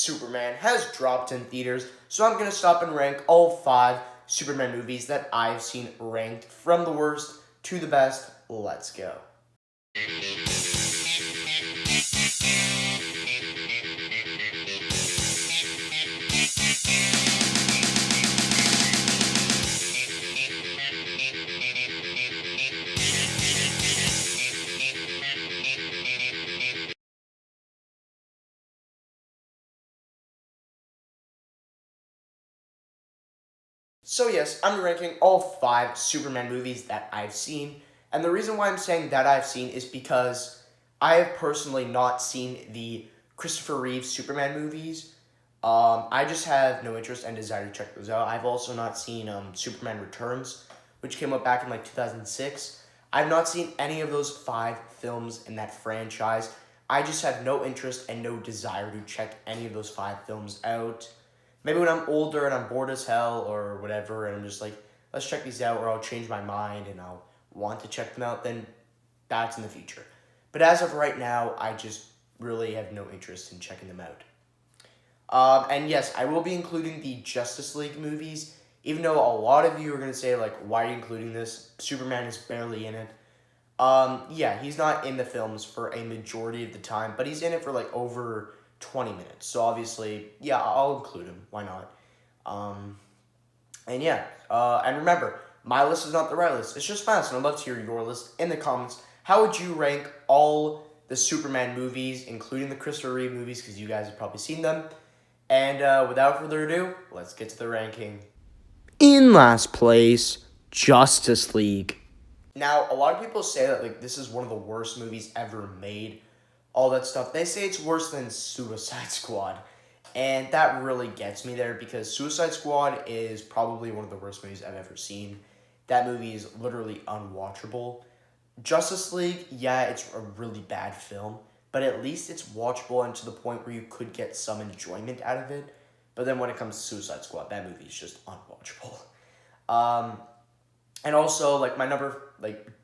Superman has dropped in theaters, so I'm going to stop and rank all 5 Superman movies that I've seen ranked from the worst to the best. Let's go. So yes, I'm ranking all 5 Superman movies that I've seen, and the reason why I'm saying that I've seen is because I have personally not seen the Christopher Reeve Superman movies. I just have no interest and desire to check those out. I've also not seen Superman Returns, which came out back in like 2006. I've not seen any of those 5 films in that franchise. I just have no interest and no desire to check any of those 5 films out. Maybe when I'm older and I'm bored as hell or whatever, and I'm just like, let's check these out, or I'll change my mind and I'll want to check them out, then that's in the future. But as of right now, I just really have no interest in checking them out. And yes, I will be including the Justice League movies, even though a lot of you are going to say, like, why are you including this? Superman is barely in it. Yeah, he's not in the films for a majority of the time, but he's in it for, like, over 20 minutes. So, obviously, yeah, I'll include him. Why not? And yeah, and remember, my list is not the right list. It's just my list, and I'd love to hear your list in the comments. How would you rank all the Superman movies, including the Christopher Reeve movies, because you guys have probably seen them? And without further ado, let's get to the ranking. In last place, Justice League. Now, a lot of people say that like this is one of the worst movies ever made, all that stuff. They say it's worse than Suicide Squad. And that really gets me there because Suicide Squad is probably one of the worst movies I've ever seen. That movie is literally unwatchable. Justice League, yeah, it's a really bad film, but at least it's watchable and to the point where you could get some enjoyment out of it. But then when it comes to Suicide Squad, that movie is just unwatchable. And also, like,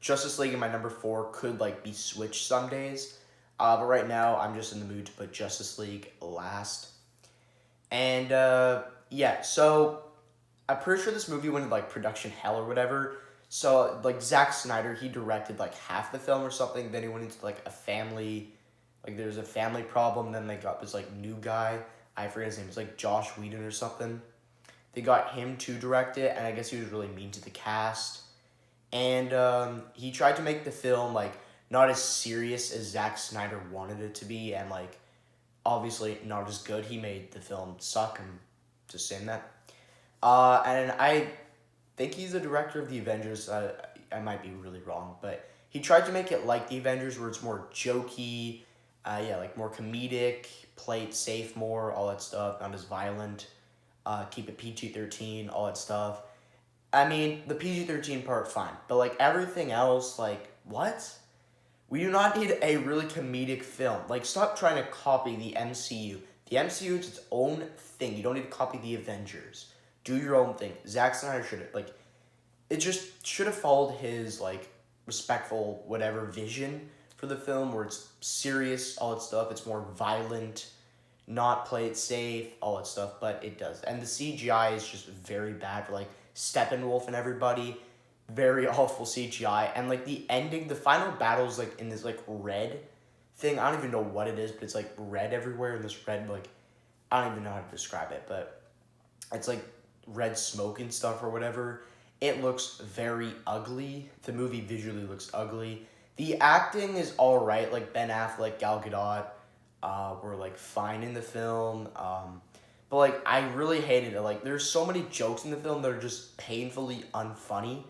Justice League and my number 4 could, like, be switched some days. But right now, I'm just in the mood to put Justice League last. And, yeah, so I'm pretty sure this movie went into, like, production hell or whatever. So, like, Zack Snyder, he directed, like, half the film or something. Then he went into, like, there's a family problem. Then they got this, like, new guy. I forget his name. It's, like, Josh Whedon or something. They got him to direct it, and I guess he was really mean to the cast. And he tried to make the film, like, not as serious as Zack Snyder wanted it to be, and, like, obviously not as good. He made the film suck. I'm just saying that. And I think he's the director of the Avengers. I might be really wrong, but he tried to make it like the Avengers, where it's more jokey, like more comedic, play it safe more, all that stuff, not as violent, keep it PG-13, all that stuff. I mean, the PG-13 part, fine, but like everything else, like, what? We do not need a really comedic film. Like, stop trying to copy the MCU. The MCU is its own thing. You don't need to copy the Avengers. Do your own thing. Zack Snyder it just should have followed his, like, respectful, whatever, vision for the film, where it's serious, all that stuff. It's more violent, not play it safe, all that stuff, but it does. And the CGI is just very bad for, like, Steppenwolf and everybody. Very awful CGI. And, like, the ending, the final battle is, like, in this, like, red thing. I don't even know what it is, but it's, like, red everywhere. And this red, like, I don't even know how to describe it, but it's, like, red smoke and stuff or whatever. It looks very ugly. The movie visually looks ugly. The acting is all right. Like, Ben Affleck, Gal Gadot were, like, fine in the film. But, like, I really hated it. Like, there's so many jokes in the film that are just painfully unfunny.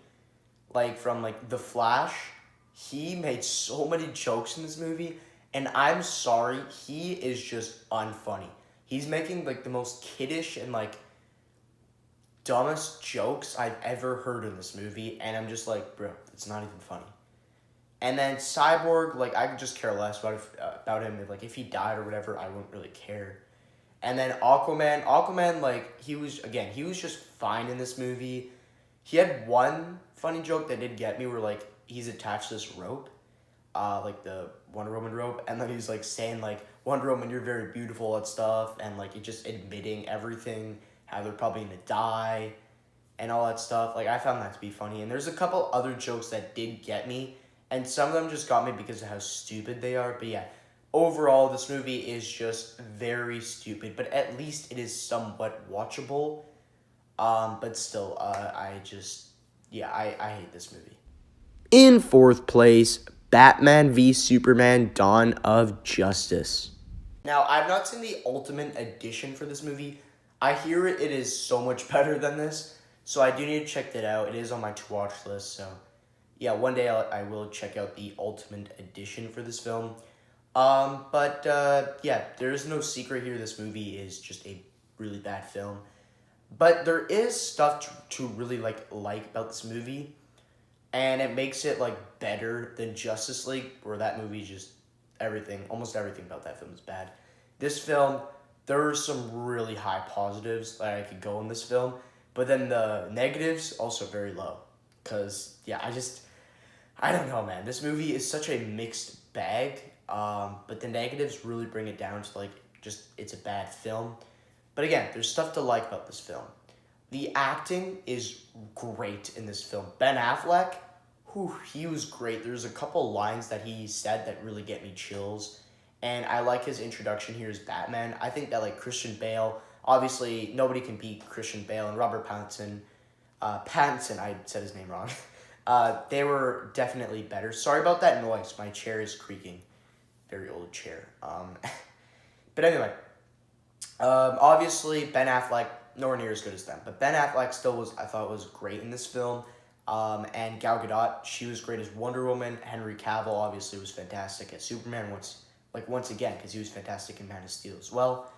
Like, from, like, The Flash, he made so many jokes in this movie, and I'm sorry, he is just unfunny. He's making, like, the most kiddish and, like, dumbest jokes I've ever heard in this movie, and I'm just like, bro, it's not even funny. And then Cyborg, like, I could just care less about him. Like, if he died or whatever, I wouldn't really care. And then Aquaman, like, he was just fine in this movie. He had one funny joke that did get me where, like, he's attached to this rope. like the Wonder Woman robe, and then he's like saying like, Wonder Woman, you're very beautiful and stuff, and like it just admitting everything, how they're probably gonna die, and all that stuff. Like I found that to be funny, and there's a couple other jokes that did get me, and some of them just got me because of how stupid they are. But yeah, overall, this movie is just very stupid, but at least it is somewhat watchable. But still, I hate this movie. In fourth place, Batman v Superman: Dawn of Justice. Now, I've not seen the Ultimate Edition for this movie. I hear it is so much better than this, so I do need to check that out. It is on my to watch list, so yeah, one day I will check out the Ultimate Edition for this film. Yeah, there is no secret here. This movie is just a really bad film. But there is stuff to really like about this movie, and it makes it like better than Justice League, where that movie just almost everything about that film is bad. This film, there are some really high positives that I could go in this film, but then the negatives also very low. Cause yeah, I don't know, man. This movie is such a mixed bag. But the negatives really bring it down to like just it's a bad film. But again, there's stuff to like about this film. The acting is great in this film. Ben Affleck, he was great. There's a couple lines that he said that really get me chills. And I like his introduction here as Batman. I think that like Christian Bale, obviously nobody can beat Christian Bale and Robert Pattinson. Pattinson, I said his name wrong. They were definitely better. Sorry about that noise. My chair is creaking. Very old chair. But anyway, obviously Ben Affleck nowhere near as good as them, but Ben Affleck I thought was great in this film. And Gal Gadot, she was great as Wonder Woman. Henry Cavill obviously was fantastic as Superman once again because he was fantastic in Man of Steel as well.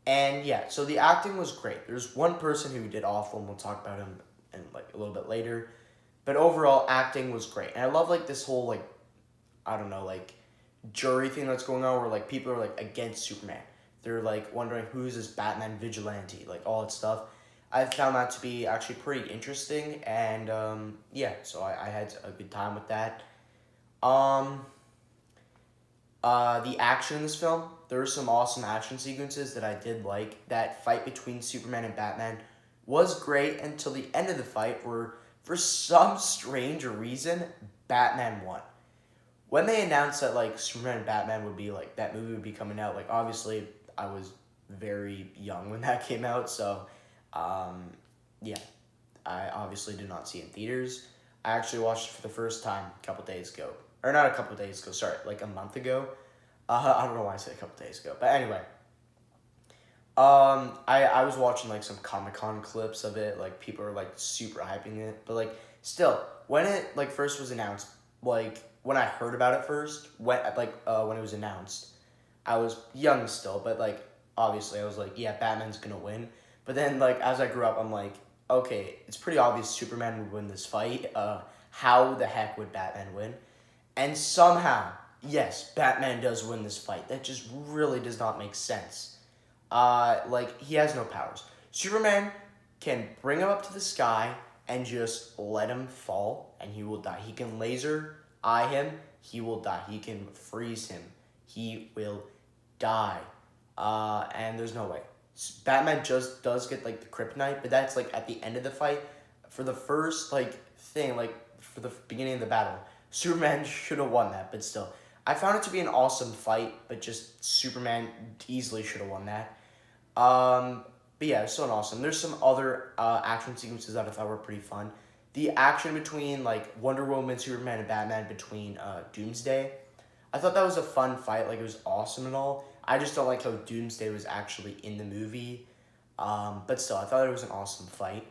And yeah, so the acting was great. There's one person who did awful, and we'll talk about him in like a little bit later. But overall, acting was great, and I love like this whole like I don't know like jury thing that's going on where like people are like against Superman. They're like wondering who's this Batman vigilante, like all that stuff. I found that to be actually pretty interesting, and yeah, so I had a good time with that. Um, the action in this film, there were some awesome action sequences that I did like. That fight between Superman and Batman was great until the end of the fight, where for some strange reason Batman won. When they announced that like Superman and Batman would be like that movie would be coming out, like obviously I was very young when that came out, so um, yeah, I obviously did not see it in theaters. I actually watched it for the first time a couple days ago, or not a couple days ago. Sorry, like a month ago. I don't know why I said a couple days ago, but anyway. I was watching like some Comic-Con clips of it, like people are like super hyping it, but like still, when it like first was announced, like when I heard about it first, when it was announced, I was young still, but like obviously I was like, yeah, Batman's gonna win. But then like as I grew up, I'm like, okay, it's pretty obvious Superman would win this fight. How the heck would Batman win? And somehow, yes, Batman does win this fight. That just really does not make sense. Like he has no powers. Superman can bring him up to the sky and just let him fall, and he will die. He can laser eye him, he will die. He can freeze him, he will die. And there's no way. Batman just does get like the kryptonite, but that's like at the end of the fight. For the first like thing, like for the beginning of the battle, Superman should have won that, but still. I found it to be an awesome fight, but just Superman easily should have won that. But yeah, it's so awesome. There's some other action sequences that I thought were pretty fun. The action between like Wonder Woman, Superman, and Batman between Doomsday, I thought that was a fun fight. Like it was awesome and all. I just don't like how Doomsday was actually in the movie. But still, I thought it was an awesome fight.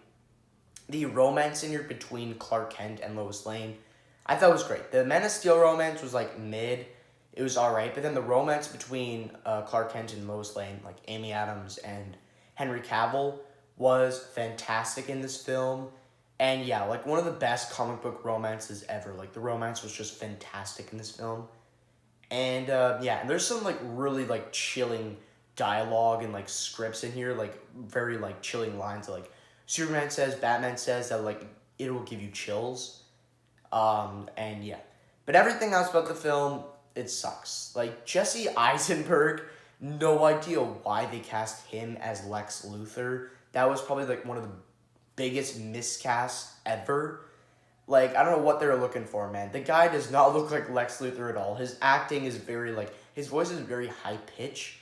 The romance in here between Clark Kent and Lois Lane, I thought was great. The Man of Steel romance was like mid. It was alright, but then the romance between Clark Kent and Lois Lane, like Amy Adams and Henry Cavill, was fantastic in this film. And yeah, like one of the best comic book romances ever. Like the romance was just fantastic in this film. And yeah, and there's some like really like chilling dialogue and like scripts in here, like very like chilling lines that, like Superman says, Batman says that like it will give you chills. And yeah. But everything else about the film, it sucks. Like, Jesse Eisenberg, no idea why they cast him as Lex Luthor. That was probably like one of the biggest miscasts ever. Like, I don't know what they were looking for, man. The guy does not look like Lex Luthor at all. His acting is very, like, his voice is very high pitch.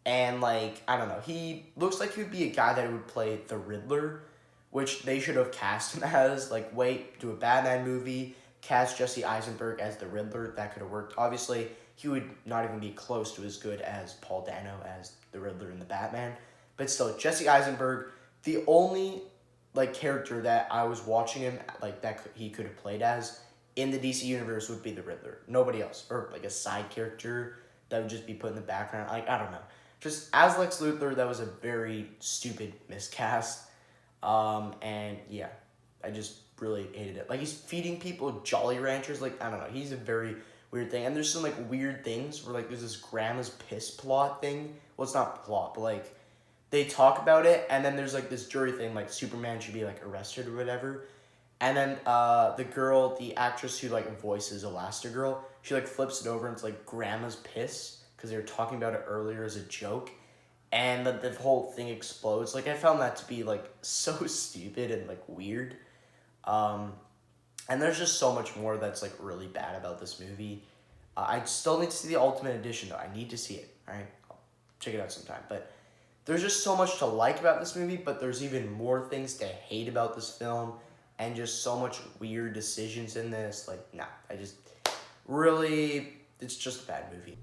And, like, I don't know. He looks like he would be a guy that would play the Riddler, which they should have cast him as. Like, wait, do a Batman movie, cast Jesse Eisenberg as the Riddler. That could have worked. Obviously, he would not even be close to as good as Paul Dano as the Riddler in the Batman. But still, Jesse Eisenberg, the only like character that I was watching him like that he could have played as in the DC universe would be the Riddler. Nobody else, or like a side character that would just be put in the background. Like, I don't know. Just as Lex Luthor, that was a very stupid miscast. And yeah, I just really hated it. Like, he's feeding people Jolly Ranchers. Like, I don't know. He's a very weird thing. And there's some like weird things where like there's this grandma's piss plot thing. Well, it's not plot, but like they talk about it, and then there's like this jury thing, like Superman should be like arrested or whatever. And then the girl, the actress who like voices Elastigirl, she like flips it over and it's like grandma's piss because they were talking about it earlier as a joke, and the whole thing explodes. Like, I found that to be like so stupid and like weird. And there's just so much more that's like really bad about this movie. I still need to see the Ultimate Edition though. I need to see it. All right, I'll check it out sometime. But there's just so much to like about this movie, but there's even more things to hate about this film, and just so much weird decisions in this. Like, nah, I just really, it's just a bad movie.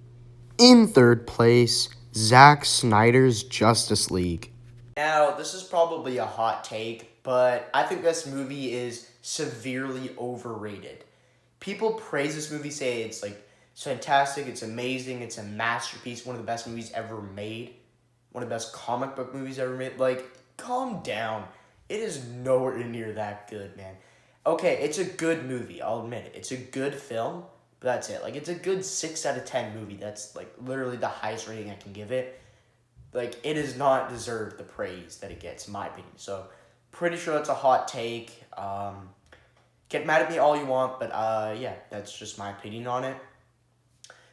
In third place, Zack Snyder's Justice League. Now, this is probably a hot take, but I think this movie is severely overrated. People praise this movie, say it's like it's fantastic, it's amazing, it's a masterpiece, one of the best movies ever made, one of the best comic book movies ever made. Like, calm down. It is nowhere near that good, man. Okay, it's a good movie, I'll admit it. It's a good film, but that's it. Like, it's a good 6 out of 10 movie. That's like literally the highest rating I can give it. Like, it does not deserve the praise that it gets, in my opinion. So, pretty sure that's a hot take. Get mad at me all you want, but yeah, that's just my opinion on it.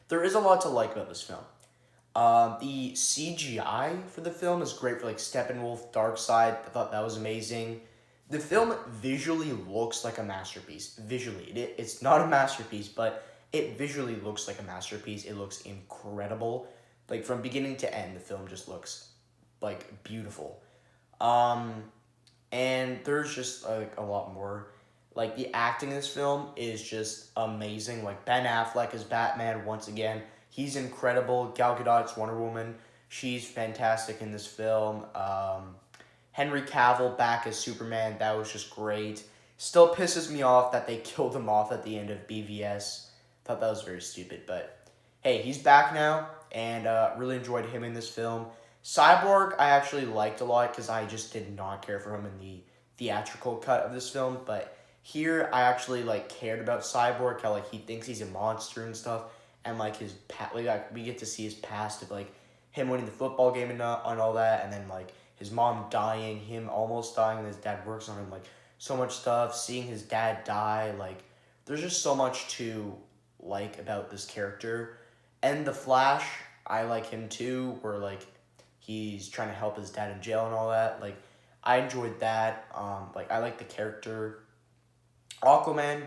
There is a lot to like about this film. The CGI for the film is great for like Steppenwolf, Darkseid. I thought that was amazing. The film visually looks like a masterpiece. Visually, it's not a masterpiece, but it visually looks like a masterpiece. It looks incredible. Like, from beginning to end, the film just looks like beautiful. And there's just like a lot more. Like, the acting in this film is just amazing. Like, Ben Affleck as Batman once again. He's incredible. Gal Gadot's Wonder Woman. She's fantastic in this film. Henry Cavill back as Superman. That was just great. Still pisses me off that they killed him off at the end of BVS. Thought that was very stupid. But hey, he's back now. And really enjoyed him in this film. Cyborg I actually liked a lot because I just did not care for him in the theatrical cut of this film. But here I actually like cared about Cyborg. How like he thinks he's a monster and stuff. And like his we get to see his past of like him winning the football game and all that, and then like his mom dying, him almost dying, and his dad works on him, like so much stuff. Seeing his dad die, like there's just so much to like about this character. And the Flash, I like him too, where like he's trying to help his dad in jail and all that. Like, I enjoyed that. Like, I like the character. Aquaman,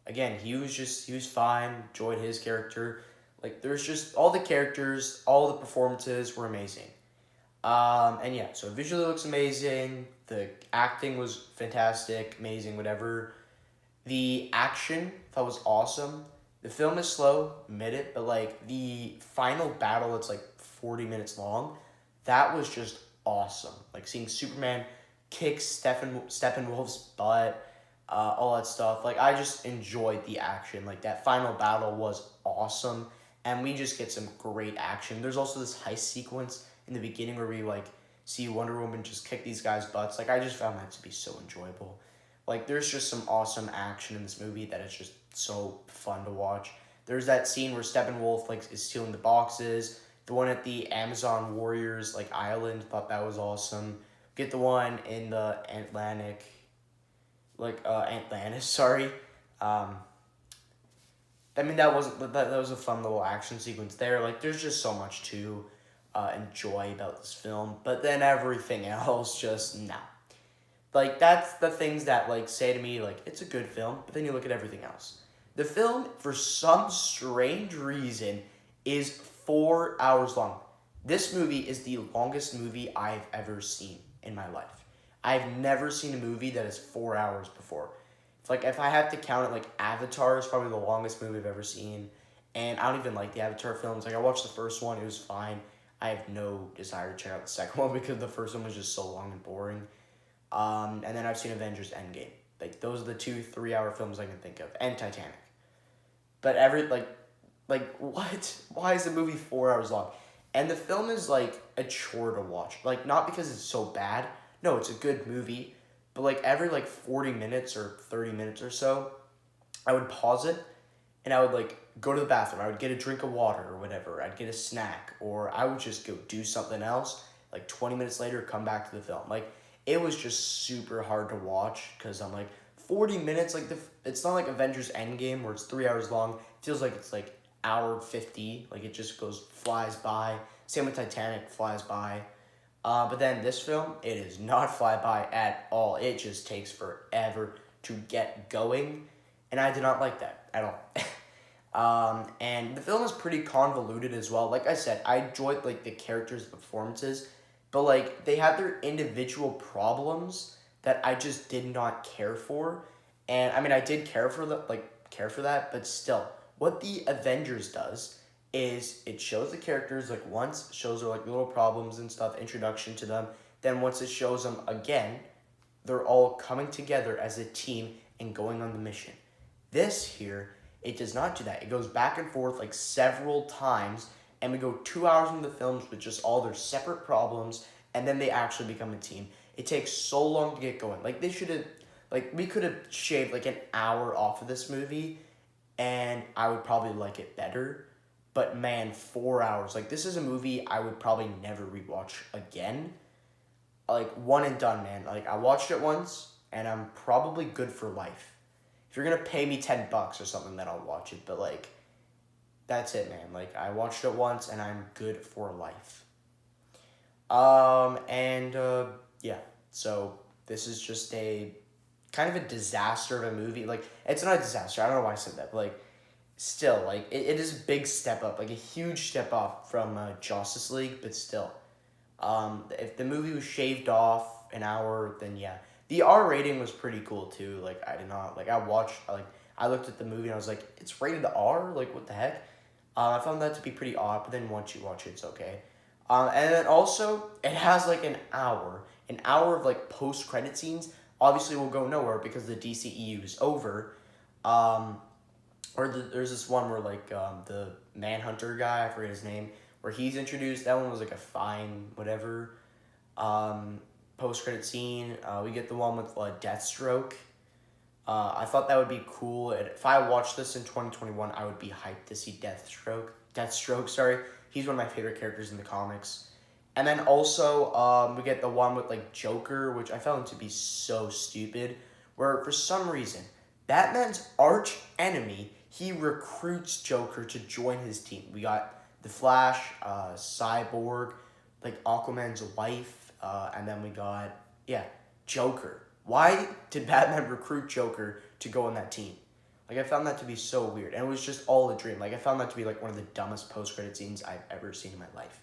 again, he was fine. Enjoyed his character. Like, there's just all the characters, all the performances were amazing. And yeah, so visually looks amazing. The acting was fantastic, amazing, whatever. The action, thought was awesome. The film is slow, admit it, but like the final battle, it's like 40 minutes long. That was just awesome. Like, seeing Superman kick Steppenwolf's butt, all that stuff. Like, I just enjoyed the action. Like, that final battle was awesome, and we just get some great action. There's also this heist sequence in the beginning where we like see Wonder Woman just kick these guys' butts. Like, I just found that to be so enjoyable. Like, there's just some awesome action in this movie that is just so fun to watch. There's that scene where Steppenwolf like is stealing the boxes. The one at the Amazon Warriors like island, thought that was awesome. Get the one in the Atlantis, sorry. I mean, that was a fun little action sequence there. Like, there's just so much to enjoy about this film, but then everything else just nah. Like, that's the things that like say to me like it's a good film, but then you look at everything else. The film, for some strange reason, is 4 hours long. This movie is the longest movie I've ever seen in my life. I've never seen a movie that is 4 hours before. It's like if I had to count it, like Avatar is probably the longest movie I've ever seen, and I don't even like the Avatar films. Like I watched the first one, it was fine. I have no desire to check out the second one because the first one was just so long and boring. And then I've seen Avengers Endgame. Like those are the 2 3 hour films I can think of, and Titanic. But what? Why is the movie 4 hours long? And the film is like a chore to watch. Like not because it's so bad. No, it's a good movie. But like every like 40 minutes or 30 minutes or so, I would pause it and I would like go to the bathroom. I would get a drink of water or whatever. I'd get a snack or I would just go do something else. Like 20 minutes later, come back to the film. Like it was just super hard to watch because I'm like 40 minutes. Like it's not like Avengers Endgame where it's 3 hours long. It feels like it's like hour 50. Like it just flies by. Same with Titanic, flies by. But then this film, it is not fly by at all. It just takes forever to get going, and I did not like that at all. And the film is pretty convoluted as well. Like I said, I enjoyed like the characters' performances, but like they have their individual problems that I just did not care for. And I mean, I did care for that, but still, what the Avengers does is it shows the characters like once, shows their like little problems and stuff, introduction to them. Then once it shows them again, they're all coming together as a team and going on the mission. This here, it does not do that. It goes back and forth like several times, and we go 2 hours into the films with just all their separate problems, and then they actually become a team. It takes so long to get going. Like they should have, like we could have shaved like an hour off of this movie, and I would probably like it better. But man, 4 hours. Like this is a movie I would probably never rewatch again. Like one and done, man. Like I watched it once, and I'm probably good for life. If you're gonna pay me $10 or something, then I'll watch it. But like, that's it, man. Like I watched it once, and I'm good for life. And yeah. So this is just a kind of a disaster of a movie. Like it's not a disaster. I don't know why I said that, but like still, like it is a big step up, like a huge step up from Justice League, but still, if the movie was shaved off an hour, then yeah, the R rating was pretty cool too. Like I did not like I looked at the movie and I was like, it's rated R, like what the heck? I found that to be pretty odd, but then once you watch it, it's okay. And then also it has like an hour of like post credit scenes. Obviously, will go nowhere because the DCEU is over. Um, there's this one where like the Manhunter guy, I forget his name, where he's introduced. That one was like a fine whatever. Post credit scene. We get the one with Deathstroke. I thought that would be cool. If I watched this in 2021, I would be hyped to see Deathstroke, sorry. He's one of my favorite characters in the comics. And then also, we get the one with like Joker, which I found to be so stupid. Where for some reason, Batman's arch enemy, he recruits Joker to join his team. We got the Flash, Cyborg, like Aquaman's wife, and then we got Joker. Why did Batman recruit Joker to go on that team? Like I found that to be so weird, and it was just all a dream. Like I found that to be like one of the dumbest post credit scenes I've ever seen in my life.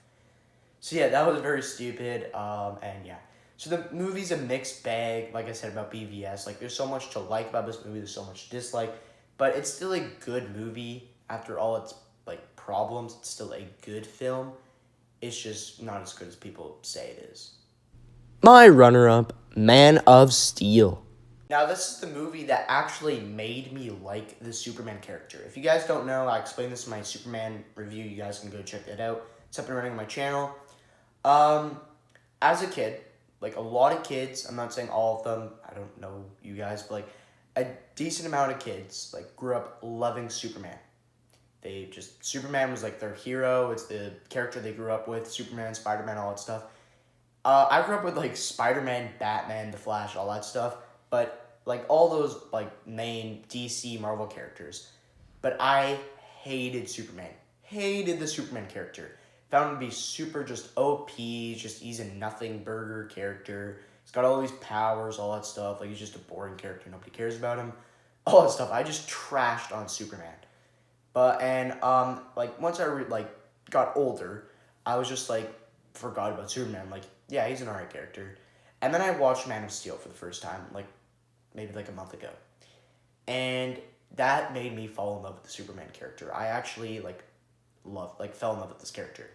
So yeah, that was very stupid. And yeah. So the movie's a mixed bag, like I said about BVS. Like there's so much to like about this movie, there's so much to dislike, but it's still a good movie after all its like problems. It's still a good film. It's just not as good as people say it is. My runner-up, Man of Steel. Now, this is the movie that actually made me like the Superman character. If you guys don't know, I explained this in my Superman review. You guys can go check that out. It's up and running on my channel. As a kid, like a lot of kids, I'm not saying all of them, I don't know you guys, but like a decent amount of kids like grew up loving Superman. Superman was like their hero. It's the character they grew up with. Superman, Spider-Man, all that stuff. I grew up with like Spider-Man, Batman, The Flash, all that stuff. But like all those like main DC Marvel characters, but I hated Superman. Hated the Superman character. Found him to be super just OP, just he's a nothing burger character. He's got all these powers, all that stuff. Like, he's just a boring character. Nobody cares about him. All that stuff. I just trashed on Superman. Like, once got older, I was just, like, forgot about Superman. Like, yeah, he's an alright character. And then I watched Man of Steel for the first time, like, maybe, like, a month ago. And that made me fall in love with the Superman character. I actually, fell in love with this character.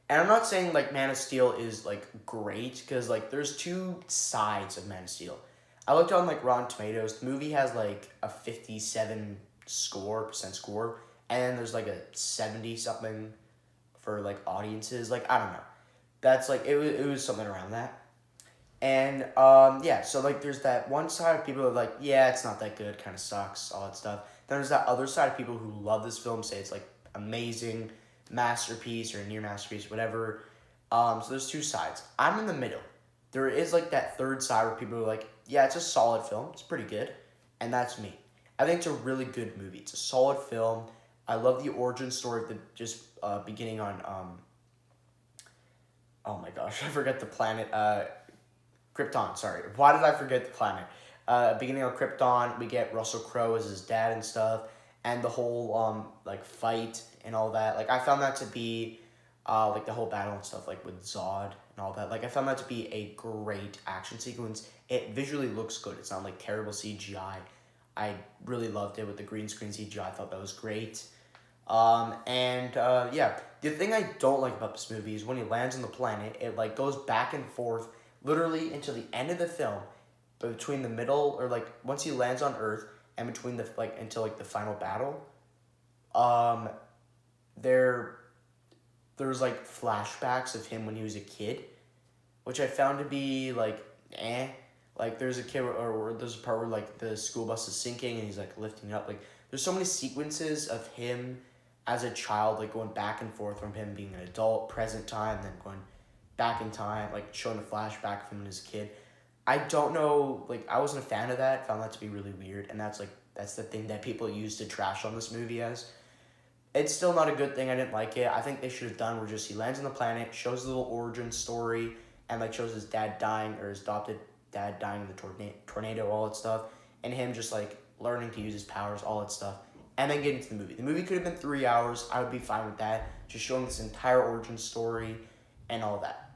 And I'm not saying, like, Man of Steel is, like, great, because, like, there's two sides of Man of Steel. I looked on, like, Rotten Tomatoes. The movie has, like, a 57% score, and then there's, like, a 70-something for, like, audiences. Like, I don't know. That's, like, it was something around that. And, yeah, so, like, there's that one side of people who are like, yeah, it's not that good, kind of sucks, all that stuff. Then there's that other side of people who love this film, say it's, like, amazing, masterpiece, or near masterpiece, whatever. So there's two sides. I'm in the middle. There is, like, that third side where people are like, yeah, it's a solid film, it's pretty good, and that's me. I think it's a really good movie. It's a solid film. I love the origin story of the beginning on, oh my gosh, I forget the planet, Krypton, sorry. Why did I forget the planet? Beginning on Krypton, we get Russell Crowe as his dad and stuff, and the whole, fight and all that. Like, I found that to be, the whole battle and stuff, like, with Zod and all that. Like, I found that to be a great action sequence. It visually looks good. It's not, like, terrible CGI. I really loved it with the green screen CGI. I thought that was great. Yeah. The thing I don't like about this movie is when he lands on the planet, it, like, goes back and forth literally until the end of the film, but between the middle, or, like, once he lands on Earth, and between the, like, until, like, the final battle, there's, like, flashbacks of him when he was a kid, which I found to be, like, eh. Like, there's a kid, or there's a part where, like, the school bus is sinking, and he's, like, lifting it up. Like, there's so many sequences of him as a child, like, going back and forth from him being an adult, present time, then going back in time, like, showing a flashback of him as a kid. I don't know, like, I wasn't a fan of that, found that to be really weird, and that's the thing that people use to trash on this movie as. It's still not a good thing, I didn't like it. I think they should have done where just he lands on the planet, shows a little origin story, and, like, shows his dad dying, or his adopted dad dying in the tornado, all that stuff, and him just, like, learning to use his powers, all that stuff, and then get into the movie. The movie could have been 3 hours, I would be fine with that, just showing this entire origin story, and all that.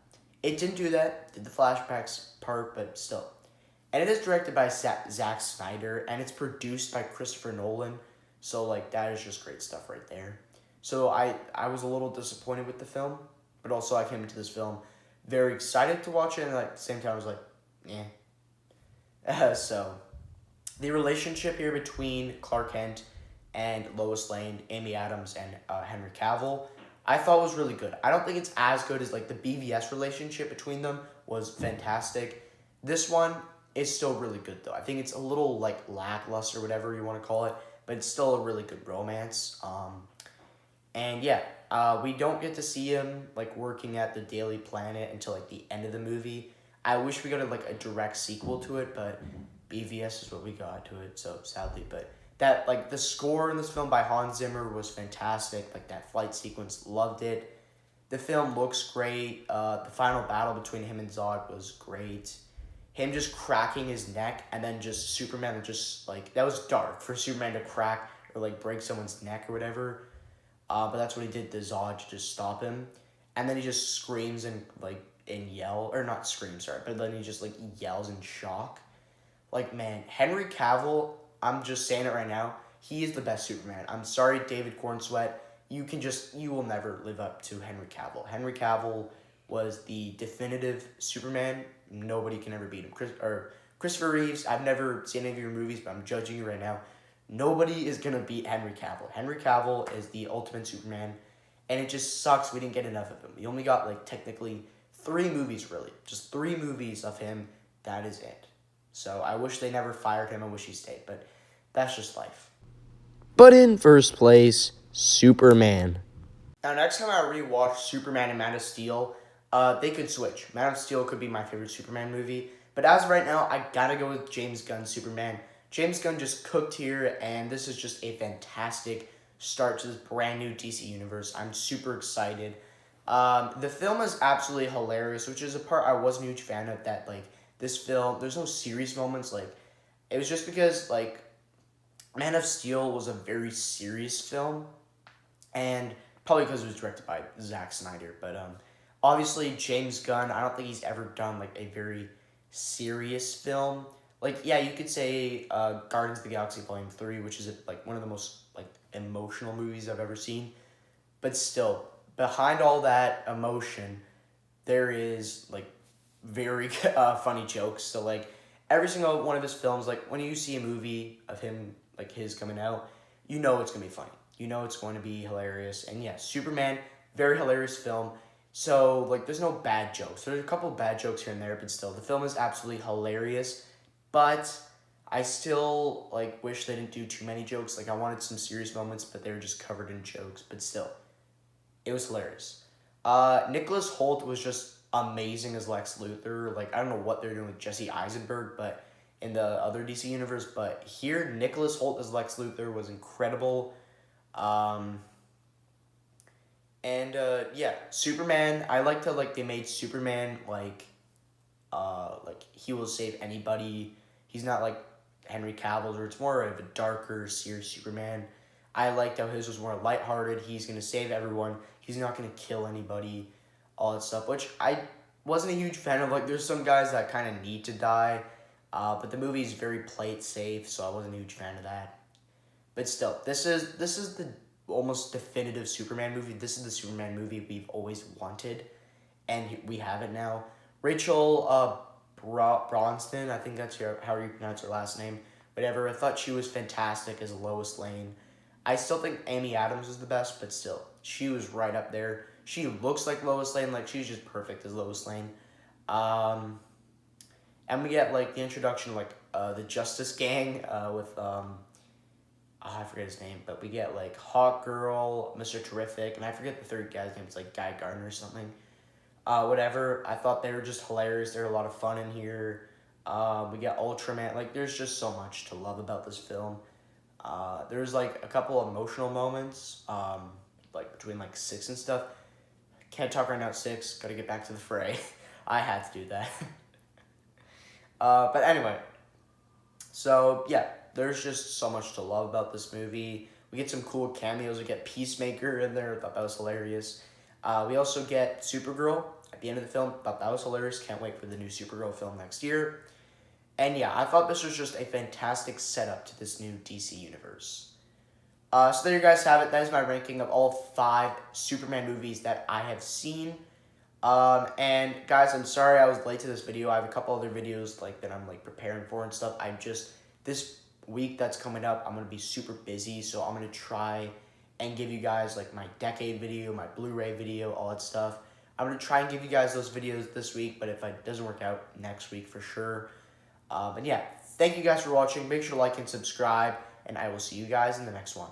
It didn't do that, did the flashbacks part, but still. And it is directed by Zack Snyder, and it's produced by Christopher Nolan, so, like, that is just great stuff right there. So I was a little disappointed with the film, but also I came into this film very excited to watch it, and, like, at the same time I was like, so, the relationship here between Clark Kent and Lois Lane, Amy Adams, and Henry Cavill, I thought was really good. I don't think it's as good as, like, the BVS relationship between them was fantastic. This one is still really good, though. I think it's a little, like, lackluster, whatever you want to call it, but it's still a really good romance. We don't get to see him, like, working at the Daily Planet until, like, the end of the movie. I wish we got, like, a direct sequel to it, but BVS is what we got to it, so sadly, but that, like, the score in this film by Hans Zimmer was fantastic. Like, that flight sequence, loved it. The film looks great. The final battle between him and Zod was great. Him just cracking his neck, and then just Superman just, like, that was dark for Superman to crack or, like, break someone's neck or whatever. But that's what he did to Zod to just stop him. And then he just screams and, like, or not screams, sorry, but then he just, like, yells in shock. Like, man, Henry Cavill, I'm just saying it right now, he is the best Superman. I'm sorry, David Cornsweet, you will never live up to Henry Cavill. Henry Cavill was the definitive Superman. Nobody can ever beat him. Christopher Reeves, I've never seen any of your movies, but I'm judging you right now. Nobody is going to beat Henry Cavill. Henry Cavill is the ultimate Superman, and it just sucks we didn't get enough of him. We only got, like, technically 3 movies, really. Just 3 movies of him. That is it. So I wish they never fired him. I wish he stayed, but that's just life. But in first place, Superman. Now, next time I rewatch Superman and Man of Steel, they could switch. Man of Steel could be my favorite Superman movie, but as of right now, I gotta go with James Gunn's Superman. James Gunn just cooked here, and this is just a fantastic start to this brand new DC universe. I'm super excited. The film is absolutely hilarious, which is a part I wasn't a huge fan of. That like this film, there's no serious moments. Like it was just because like Man of Steel was a very serious film, and probably because it was directed by Zack Snyder. But obviously James Gunn, I don't think he's ever done like a very serious film. Like yeah, you could say Guardians of the Galaxy Volume 3, which is like one of the most like emotional movies I've ever seen. But still, behind all that emotion, there is like very funny jokes. So like every single one of his films, like when you see a movie of him like his coming out, you know it's gonna be funny. You know it's going to be hilarious. And yeah, Superman, very hilarious film. So like there's no bad jokes. There's a couple of bad jokes here and there, but still the film is absolutely hilarious. But I still like wish they didn't do too many jokes. Like I wanted some serious moments, but they were just covered in jokes. But still, it was hilarious. Nicholas Hoult was just amazing as Lex Luthor. Like I don't know what they're doing with Jesse Eisenberg, but in the other DC universe, but here Nicholas Hoult as Lex Luthor was incredible. Um, yeah, Superman. I liked how like they made Superman like he will save anybody. He's not like Henry Cavill's, or it's more of a darker, serious Superman. I liked how his was more lighthearted. He's gonna save everyone. He's not gonna kill anybody, all that stuff. Which I wasn't a huge fan of. Like, there's some guys that kind of need to die, but the movie is very play it safe, so I wasn't a huge fan of that. But still, this is the almost definitive Superman movie. This is the Superman movie we've always wanted, and we have it now. Rachel Bronston, I think that's how you pronounce her last name. Whatever. I thought she was fantastic as Lois Lane. I still think Amy Adams is the best, but still, she was right up there. She looks like Lois Lane, like she's just perfect as Lois Lane. And we get like the introduction of like the Justice Gang with I forget his name, but we get like Hawk Girl, Mr. Terrific, and I forget the third guy's name. It's like Guy Gardner or something. Whatever. I thought they were just hilarious. They're a lot of fun in here. We get Ultraman. Like, there's just so much to love about this film. There's like a couple emotional moments, like between like 6 and stuff. Can't talk right now at 6. Gotta get back to the fray. I had to do that. But anyway, so yeah, there's just so much to love about this movie. We get some cool cameos. We get Peacemaker in there. I thought that was hilarious. We also get Supergirl at the end of the film. Thought that was hilarious. Can't wait for the new Supergirl film next year. And yeah, I thought this was just a fantastic setup to this new DC universe. So there you guys have it. That is my ranking of all 5 Superman movies that I have seen. And guys, I'm sorry I was late to this video. I have a couple other videos like that I'm like preparing for and stuff. This week that's coming up, I'm going to be super busy. So I'm going to try and give you guys like my decade video, my Blu-ray video, all that stuff. I'm going to try and give you guys those videos this week, but if it doesn't work out, next week for sure. And yeah, thank you guys for watching. Make sure to like and subscribe, and I will see you guys in the next one.